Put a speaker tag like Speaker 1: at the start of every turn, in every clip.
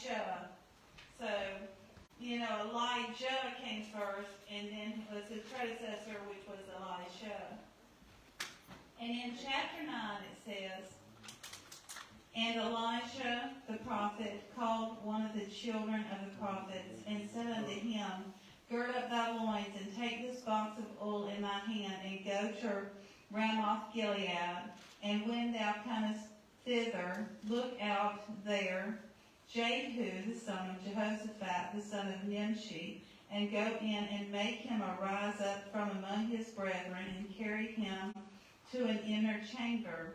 Speaker 1: Elisha. So, Elijah came first, and then was his predecessor, which was Elisha. And in chapter 9 it says, "And Elisha the prophet called one of the children of the prophets, and said unto him, Gird up thy loins, and take this box of oil in thy hand, and go to Ramoth Gilead. And when thou comest thither, look out there Jehu the son of Jehoshaphat, the son of Nimshi, and go in and make him arise up from among his brethren, and carry him to an inner chamber.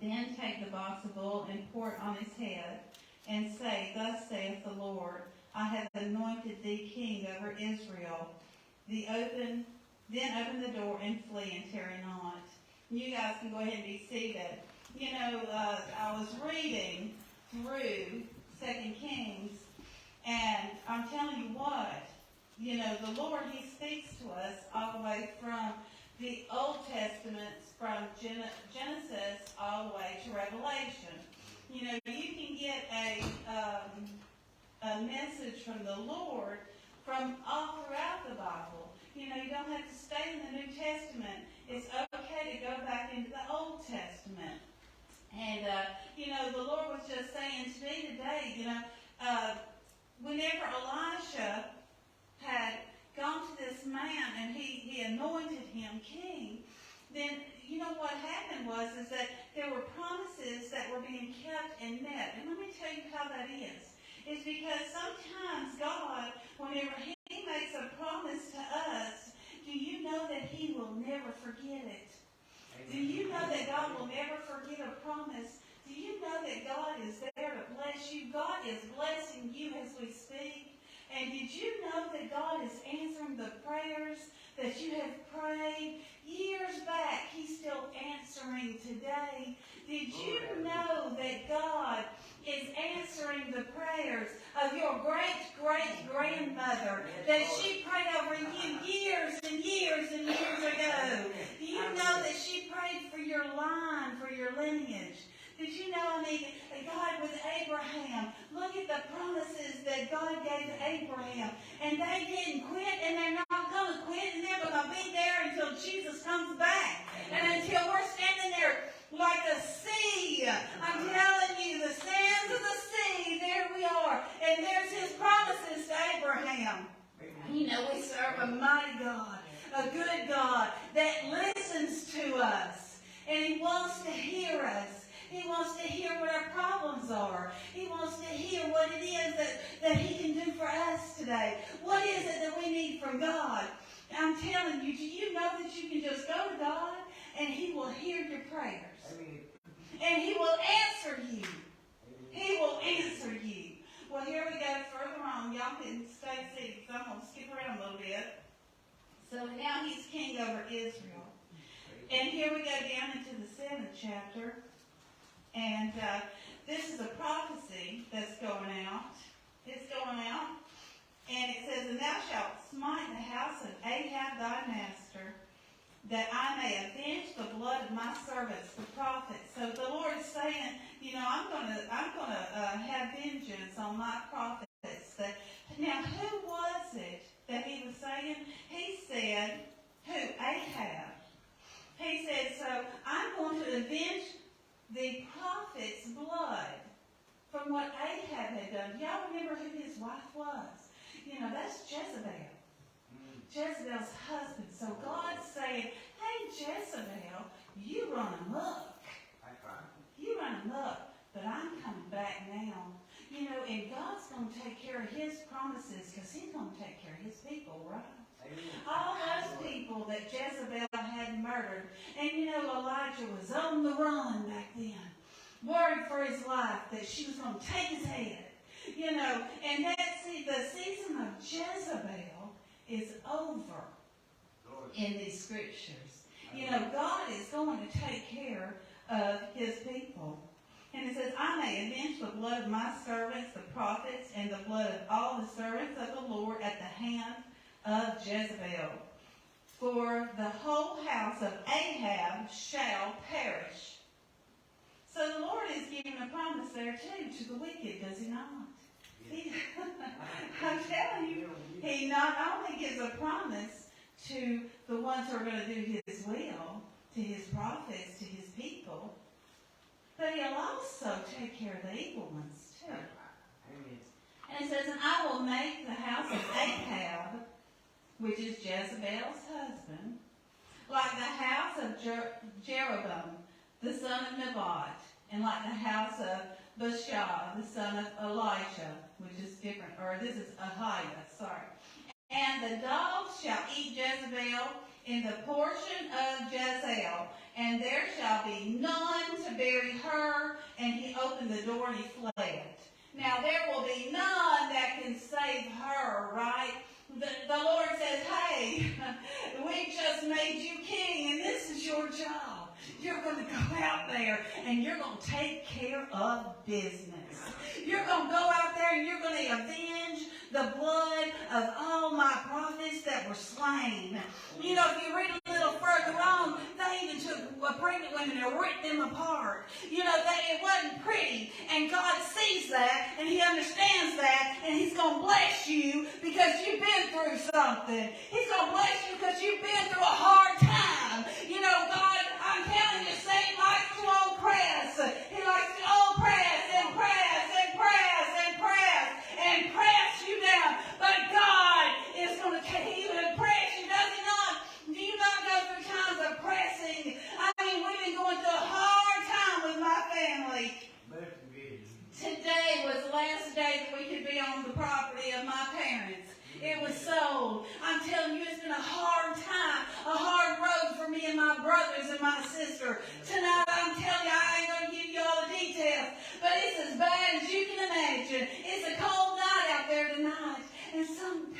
Speaker 1: Then take the box of oil and pour it on his head, and say, Thus saith the Lord, I have anointed thee king over Israel. Then open the door and flee, and tarry not." You guys can go ahead and be seated. I was reading through 2 Kings, and I'm telling you what, the Lord, He speaks to us all the way from the Old Testament, from Genesis all the way to Revelation. You can get a message from the Lord from all throughout the Bible. You don't have to stay in the New Testament. It's okay to go back into the Old Testament. And, the Lord was just saying to me today, whenever Elisha had gone to this man and he anointed him king, then what happened was that there were promises that were being kept and met. And let me tell you how that is. It's because sometimes God, whenever He makes a promise to us, do you know that He will never forget it? Amen. Do you know that God will never forget a promise? Do you know that God is there to bless you? God is blessing you as we speak. And did you know that God is answering the prayers that you have prayed years back? He's still answering today. Did you know that God is answering the prayers of your great-great-grandmother that she prayed over you years and years and years ago? Do you know that she prayed for your line, for your lineage? Did you know, God with Abraham, look at the promises that God gave Abraham. And they didn't quit, and they're not going to quit, and they're going to be there until Jesus comes back. And until we're standing there like a sea. I'm telling you, the sands of the sea, there we are. And there's His promises to Abraham. We serve a mighty God, a good God that listens to us. And He wants to hear us. He wants to hear what our problems are. He wants to hear what it is that He can do for us today. What is it that we need from God? I'm telling you, do you know that you can just go to God and He will hear your prayers? Amen. And He will answer you. Amen. He will answer you. Well, here we go further on. Y'all can stay seated because I'm going to skip around a little bit. So now He's king over Israel. And here we go down into the 7th chapter. And this is a prophecy that's going out. It's going out. And it says, "And thou shalt smite the house of Ahab thy master, that I may avenge the blood of my servants, the prophets." So the Lord is saying, I'm gonna have vengeance on my prophets. Now, who was it that He was saying? He said, who? Ahab. He said, so I'm going to avenge the prophet's blood from what Ahab had done. Y'all remember who his wife was? That's Jezebel. Jezebel's husband. So God's saying, hey, Jezebel, you run amok. You run amok, but I'm coming back now. And God's going to take care of His promises because He's going to take care of His people, right? All those people that Jezebel had murdered. And Elijah was on the run back then, worried for his life that she was going to take his head. And the season of Jezebel is over in these scriptures. God is going to take care of His people. And it says, I may avenge the blood of my servants, the prophets, and the blood of all the servants of the Lord at the hand of Jezebel. For the whole house of Ahab shall perish. So the Lord is even a promise there too to the wicked, does he not? I'm telling you, he not only gives a promise to the ones who are going to do his will, to his prophets, to his people, but he'll also take care of the evil ones too. And it says, and I will make the house of Ahab, which is Jezebel's husband, like the house of Jeroboam, the son of Nebat, and like the house of Baasha, the son of Elisha, which is different, or this is Ahiah, sorry. And the dogs shall eat Jezebel in the portion of Jezreel, and there shall be none to bury her. And he opened the door and he fled. Now there will be none that can save her, right? The Lord says, hey, we just made you king, and this is your job. You're going to go out there, and you're going to take care of business. You're going to go out there, and you're going to avenge the blood of all my prophets that were slain. You know, if you read a little further on, they even took pregnant women and ripped them apart. You know, it wasn't pretty, and God sees that, and he understands that, and he's going to bless you because you've been through something. He's going to bless you because you've been through a hard time. You know, God, I'm telling you, Satan likes to oppress. He likes to oppress and press and press and press and press you down. But God is going to take you and press you, does he not? Do you not go through times of pressing? I mean, we've been going through a hard time with my family. Today was the last day that we could be on the property of my parents. It was sold. I'm telling you, it's been a hard time, a hard road for me and my brothers and my sister. Tonight, I'm telling you, I ain't going to give you all the details, but it's as bad as you can imagine. It's a cold night out there tonight. And some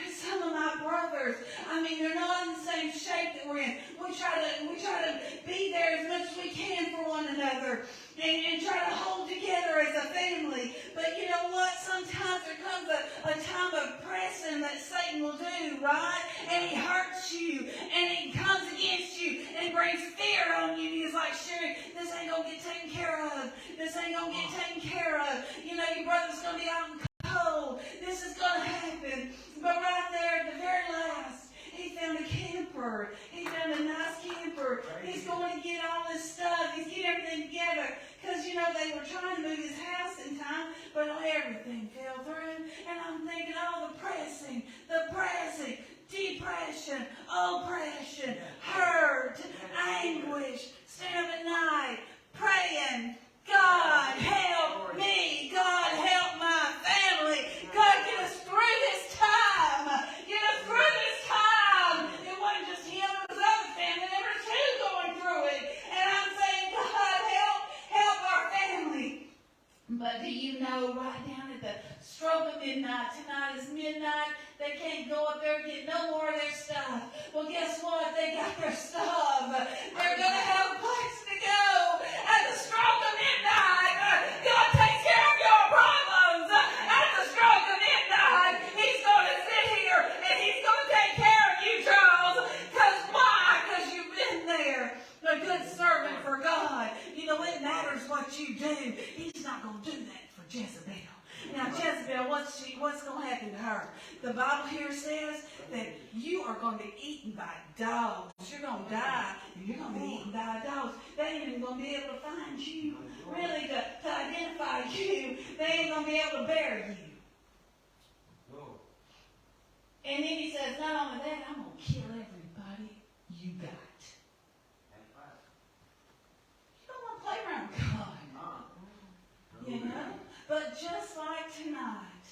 Speaker 1: of my brothers, I mean, they're not in the same shape that we're in. We try to be there as much as we can for one another and try to hold together as a family. But you know what? Sometimes there comes a time of pressing that Satan will do, right? And he hurts you, and he comes against you, and brings fear on you. And he's like, Sherry, this ain't going to get taken care of. This ain't going to get taken care of. You know, your brother's going to be out in cold. This is going to happen. But right there at the very last, he found a camper. He found a nice camper. He's going to get all this stuff. He's getting everything together. Because, you know, they were trying to move his house in time, but everything fell through. And I'm thinking, oh, the pressing, depression, oppression, hurt, anguish, stand up at night, praying, God, help me. God, help my family. God, get us through this time. Get us through this time. It wasn't just him, it was other family. There were two going through it. And I'm saying, God, help our family. But do you know, right down at the stroke of midnight, tonight is midnight, they can't go up there and get no more of their stuff. Well, guess what? They got their stuff. They're going to have a place to go. At the stroke of midnight, God takes care of your problems. At the stroke of midnight, he's going to sit here and he's going to take care of you, Charles. Because why? Because you've been there. A good servant for God. You know, it matters what you do. He's not going to do that for Jezebel. Now, Jezebel, what's going to happen to her? The Bible here says that you are going to be eaten by dogs. You're going to die, and you're going to be eaten by dogs. They ain't even going to be able to find you, really, to identify you. They ain't going to be able to bury you. And then he says, not only that, I'm going to kill everybody you got. You don't want to play around with God. You know? But just like tonight,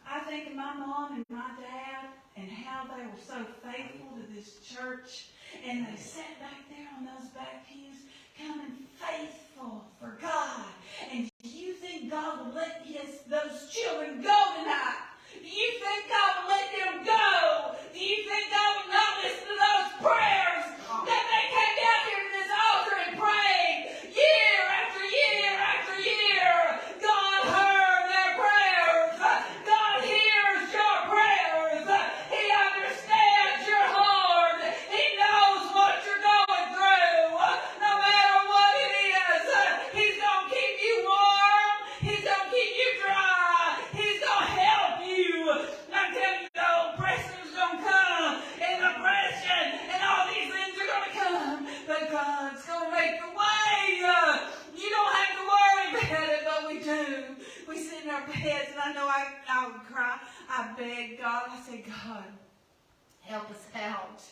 Speaker 1: I think of my mom and my dad and how they were so faithful to this church. And they sat back there on those back pews, coming faithful for God. And do you think God would let those children go tonight? Do you think God would let them go? Do you think God would not listen to those prayers that they came down here to this altar and prayed year after year after year? God heard their prayers. God hears your prayers. He understands your heart. He knows what you're going through. God's going to make the way. You don't have to worry about it, but we do. We sit in our beds, and I know I would cry. I beg God. I say, God, help us out.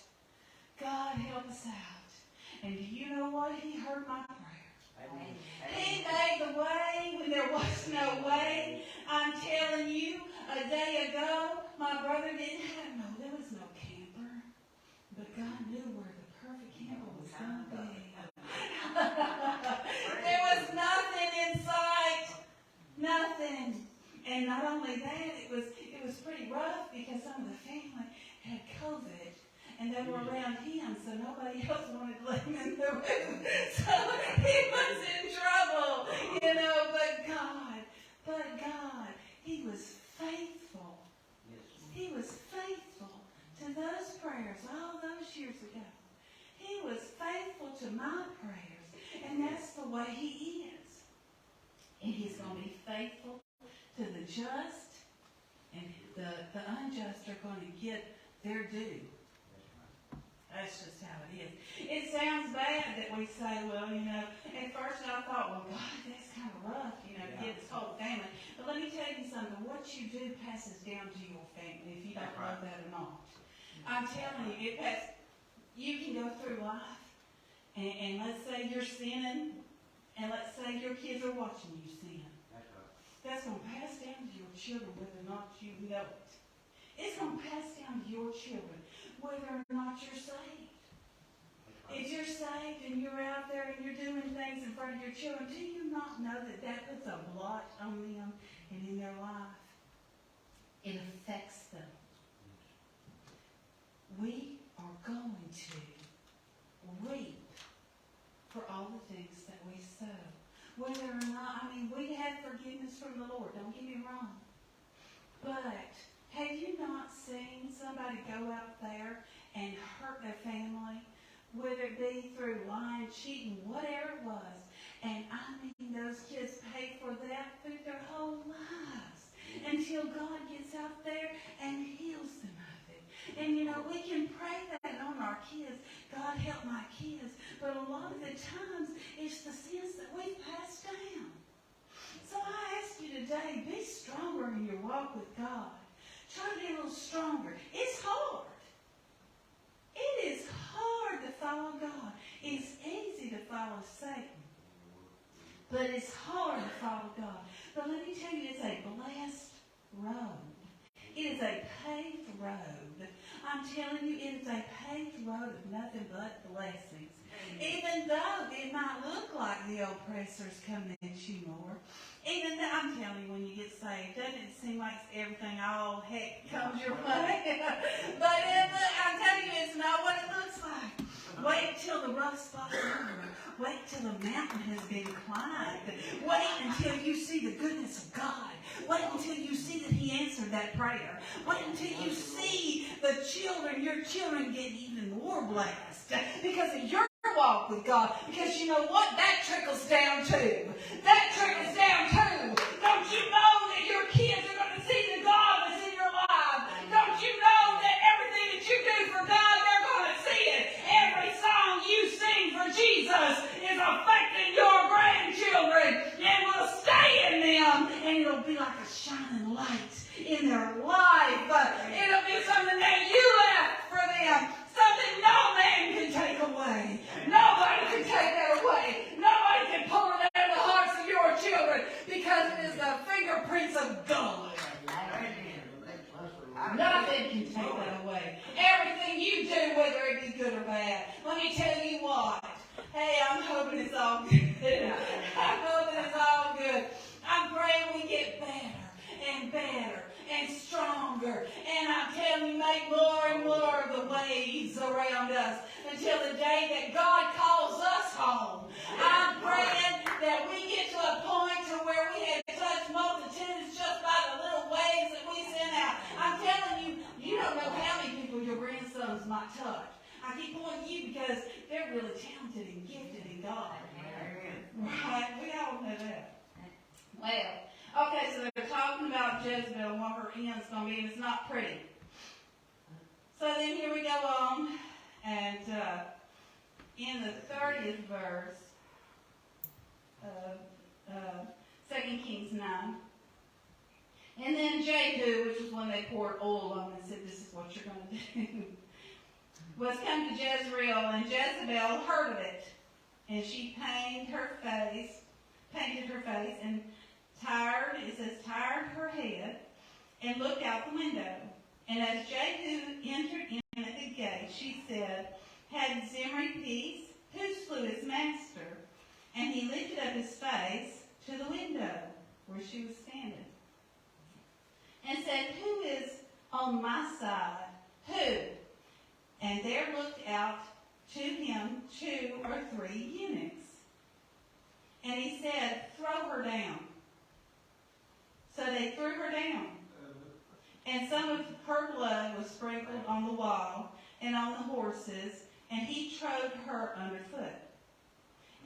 Speaker 1: God, help us out. And do you know what? He heard my prayer. Amen. He made the way when there was no way. I'm telling you, a day ago, my brother there was no camper. But God knew where the perfect camper was going to be. There was nothing in sight. Nothing. And not only that, it was pretty rough because some of the family had COVID. And they were around him, so nobody else wanted to let him in the room. So he was in trouble, But God, He was faithful. He was faithful to those prayers all those years ago. He was faithful to my prayers, and that's the way He is. And He's going to be faithful to the just, and the unjust are going to get their due. That's just how it is. It sounds bad that we say, well, at first I thought, well, God, that's kind of rough, to get this whole family. But let me tell you something. What you do passes down to your family, if you don't know that or not. I'm telling you, you can go through life, and let's say you're sinning, and let's say your kids are watching you sin. That's going to pass down to your children whether or not you know it. It's going to pass down to your children whether or not you're saved. If you're saved and you're out there and you're doing things in front of your children, do you not know that puts a blot on them and in their life? It affects them. We are going to reap for all the things that we sow. Whether or not, we have forgiveness from the Lord, don't get me wrong. But have you not seen somebody go out there and hurt their family, whether it be through lying, cheating, whatever it was, and those kids pay for that through their whole lives until God gets out there and heals them of it. And we can pray that on our kids, God help my kids, but a lot of the times it's the sins that we've passed down. So I ask you today, be stronger in your walk with God. Try to be a little stronger. It's hard. It is hard to follow God. It's easy to follow Satan. But it's hard to follow God. But let me tell you, it's a blessed road. It is a paved road. I'm telling you, it is a paved road of nothing but blessings. Even though it might look like the oppressor's coming at you more. Even though, I'm telling you, when you get saved, doesn't it seem like everything all heck comes your way? But I'm telling you, it's not what it looks like. Wait till the rough spot's over. Wait till the mountain has been climbed. Wait until you see the goodness of God. Wait until you see that He answered that prayer. Wait until you see your children get even more blessed because of your walk with God. Because you know what? That trickles down too. That trickles down too. Don't you know that your kids are going to see the God that's in your life? Don't you know that everything that you do for God, they're going to see it? Every song you sing for Jesus is affecting your grandchildren and will stay in them, and it'll be like a shining light in their life. It'll be something that you left for them, something no man can take away. Nobody can take that away. Nobody can pull it out of the hearts of your children because it is the fingerprints of God. Nothing can take that away. Everything you do, whether it be good or bad. Let me tell you what. Hey, I'm hoping it's all good. I'm hoping it's all good. I'm praying we get better and stronger. And I'm telling you, make more and more of the waves around us until the day that God calls us home. I'm praying that we get to a point to where we have touched multitudes just by the little waves that we send out. I'm telling you, you don't know how many people your grandsons might touch. I keep pointing to you because they're really talented and gifted in God. Right? We all know that. Well, okay, so they're talking about Jezebel and what her end's going to be, and it's not pretty. So then here we go on, and in the 30th verse of 2 Kings 9. And then Jehu, which was when they poured oil on him and said, this is what you're going to do, was come to Jezreel, and Jezebel heard of it. And she painted her face, and tired her head, and looked out the window. And as Jehu entered in at the gate, she said, had Zimri peace? Who slew his master? And he lifted up his face to the window where she was standing, and said, who is on my side? Who? And there looked out to him 2 or 3 eunuchs. And he said, throw her down. So they threw her down. And some of her blood was sprinkled on the wall and on the horses, and he trode her underfoot.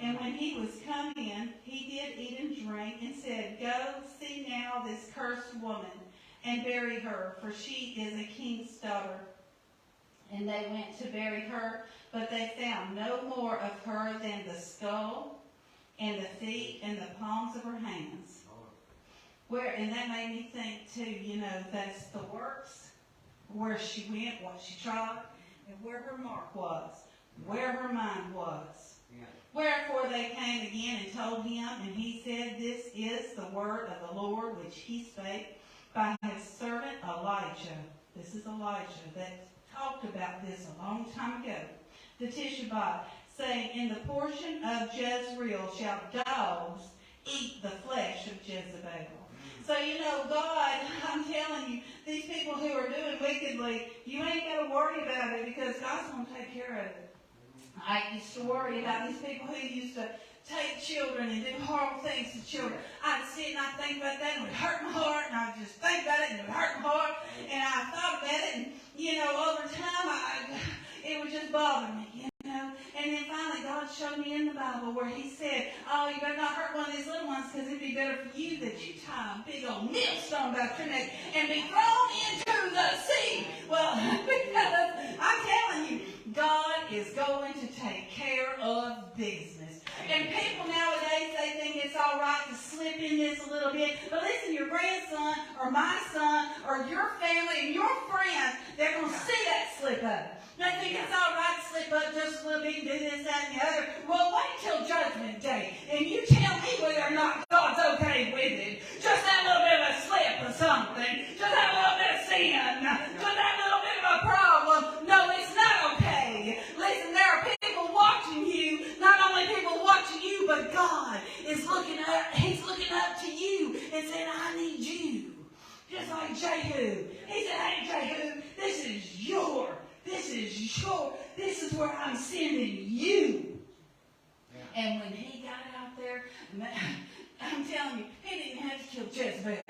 Speaker 1: And when he was come in, he did eat and drink, and said, go see now this cursed woman, and bury her, for she is a king's daughter. And they went to bury her, but they found no more of her than the skull and the feet and the palms of her hands. And that made me think too, that's the works, where she went, what she tried, and where her mark was, where her mind was. Yeah. Wherefore they came again and told him, and he said, this is the word of the Lord which he spake by his servant Elijah. This is Elijah that talked about this a long time ago. The Tishabah, saying, in the portion of Jezreel shall dogs eat the flesh of Jezebel. So, God, I'm telling you, these people who are doing wickedly, you ain't got to worry about it because God's going to take care of it. I used to worry about these people who used to take children and do horrible things to children. I'd sit and I'd think about that and it would hurt my heart, and I'd just think about it and it would hurt my heart. And I thought about it, and, over time, it would just bother me, And then finally, God showed me in the Bible where he said, oh, you better not hurt one of these little ones because it'd be better for you that you tie a big old millstone about your neck and be thrown into the sea. Well, because I'm telling you, God is going to take care of business. And people nowadays, they think it's all right to slip in this a little bit. But listen, your grandson or my son or your family and your friends, they're going to see that slip up. They think it's all right to slip up just a little bit and do this, that, and the other. Well, wait till Judgment Day, and you tell me whether or not God's okay with it. Just that little bit of a slip or something. Just that little bit of sin. Just that little bit of a problem. No, it's not okay. Listen, there are people watching you. Not only people watching you, but God is looking up. He's looking up to you and saying, I need you. Just like Jehu. He said, hey, Jehu, this is where I'm sending you. Yeah. And when he got out there, I'm telling you, he didn't have to kill Jezebel.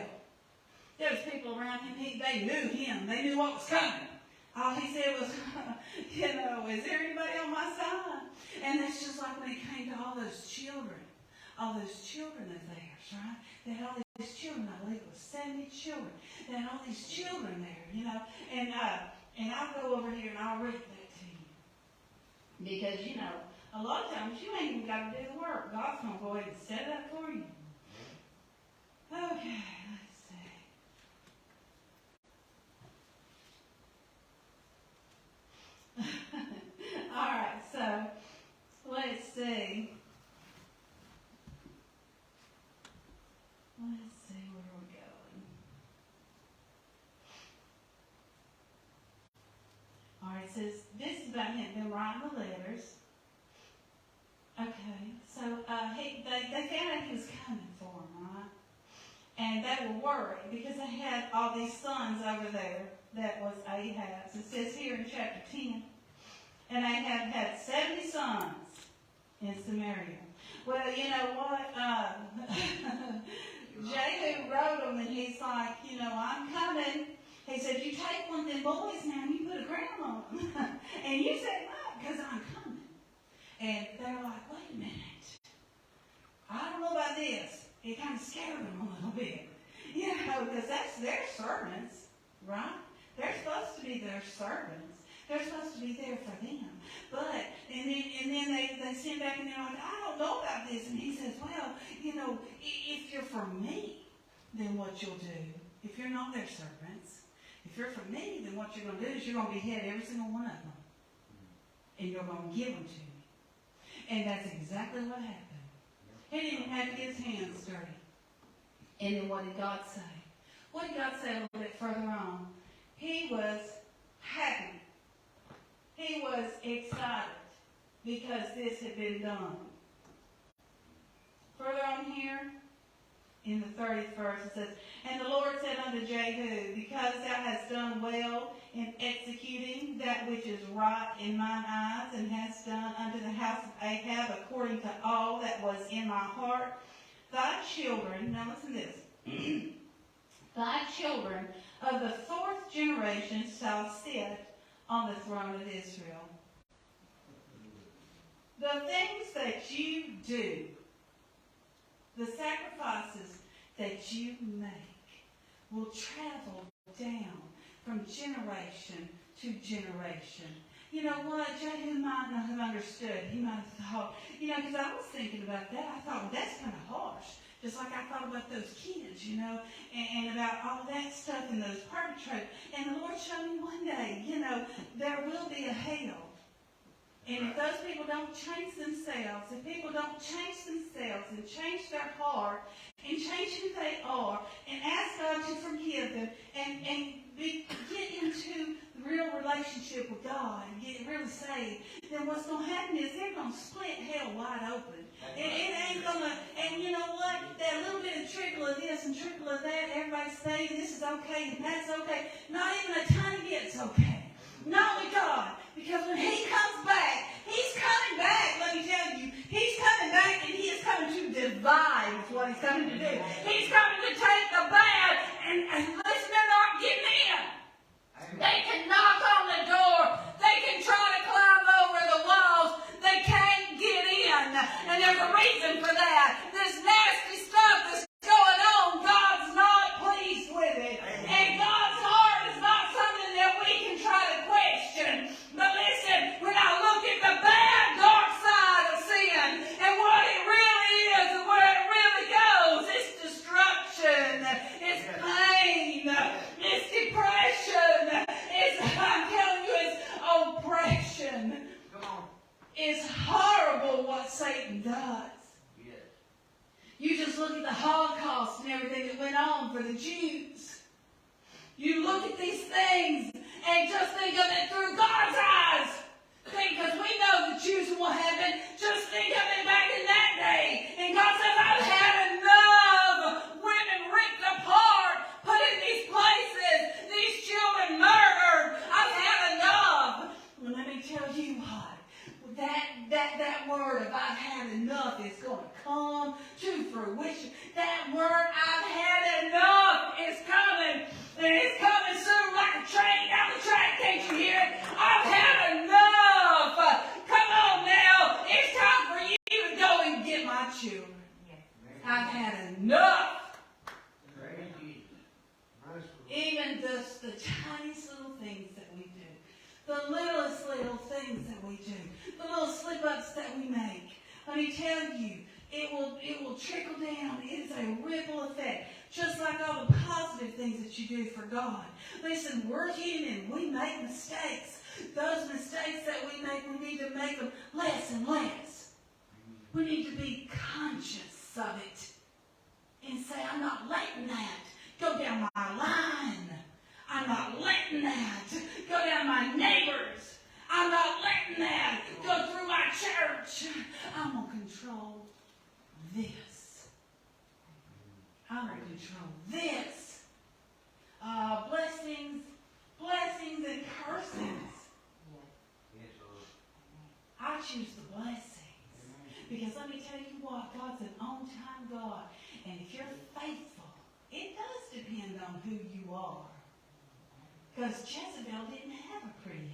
Speaker 1: There was people around him, they knew him. They knew what was coming. All he said was, is there anybody on my side? And that's just like when it came to all those children of theirs, right? They had all these children, I believe it was 70 children. They had all these children there, and I'll go over here and I'll read that to you. Because, a lot of times you ain't even got to do the work. God's going to go ahead and set it up for you. Okay, let's see. All right, so let's see. Let's see where we're going. All right, it says, this is about him been writing the letters. Okay, so they found out he was coming for them, right? And they were worried because they had all these sons over there that was Ahaz. It says here in chapter 10, and Ahab had 70 sons in Samaria. Well, you know what? Jehu wrote them, and he's like, I'm coming. He said, you take one of them boys now and you put a crown on them. And you set him up because I'm coming. And they're like, wait a minute. I don't know about this. It kind of scared them a little bit. Because that's their servants, right? They're supposed to be their servants. They're supposed to be there for them. but, and then they send back and they're like, I don't know about this. And he says, well, if you're from me, then what you'll do, if you're not their servants, if you're from me, then what you're going to do is you're going to behead every single one of them. And you're going to give them to me. And that's exactly what happened. He didn't even have to get his hands dirty. And then what did God say? What did God say a little bit further on? He was happy. He was excited because this had been done. Further on here, in the 30th verse, it says, And the Lord said unto Jehu, Because thou hast done well in executing that which is right in mine eyes, and hast done unto the house of Ahab according to all that was in my heart, thy children, now listen to this, thy children of the 4th generation shall sit on the throne of Israel. The things that you do, the sacrifices that you make, will travel down from generation to generation. You know what? Jehu might not have understood. He might have thought, because I was thinking about that. I thought, well, that's kind of harsh. Just like I thought about those kids, and about all that stuff and those perpetrators. And the Lord showed me one day, there will be a hell. And if those people don't change themselves, if people don't change themselves and change their heart and change who they are and ask God to forgive them and get into real relationship with God and get really saved, then what's going to happen is they're going to split hell wide open. It ain't going to, and you know what? That little bit of trickle of this and trickle of that, everybody's saying this is okay and that's okay. Not even a tiny bit's okay. Not with God. Because when He comes back, He's coming back, let me tell you. He's coming back and He is coming to divide is what He's coming to do. He's coming to take the bad and listen, they're not getting in. They can knock on the door. They can try to climb over the walls. They can't get in. And there's a reason for that. This nasty stuff that's going on, God's not pleased with it. And God's heart is not something that we can try to question. But listen, when I look at the bad, dark side of sin and what it really is and where it really goes, it's destruction, it's pain, it's depression, I'm telling you, it's oppression. Come on. It's horrible what Satan does. Yes. You just look at the Holocaust and everything that went on for the Jews. You look at these things and just think of it through God's eyes. Because we know the Jews will heaven. Just think of it back in that day. And God says, I've had enough women ripped apart, put in these places, these children murdered. I've had enough. Well, let me tell you what. That word of I've had enough is going to come to fruition. That word I've had enough is coming. And it's coming soon like a train down the track. Can't you hear it? I've had enough. Come on now. It's time for you to go and get my children. I've had enough. Even just the tiniest little things that we do. The littlest little things that we do. The little slip-ups that we make. Let me tell you, it will trickle down. It is a ripple effect. Just like all the positive things that you do for God. Listen, we're human. We make mistakes. Those mistakes that we make, we need to make them less and less. We need to be conscious of it. And say, I'm not letting that go down my line. I'm not letting that go down my neighbors. I'm not letting that go through my church. I'm going to control this. I'm going to control this. Blessings and cursings. I choose the blessings. Because let me tell you what, God's an on-time God. And if you're faithful, it does depend on who you are. Because Jezebel didn't have a pretty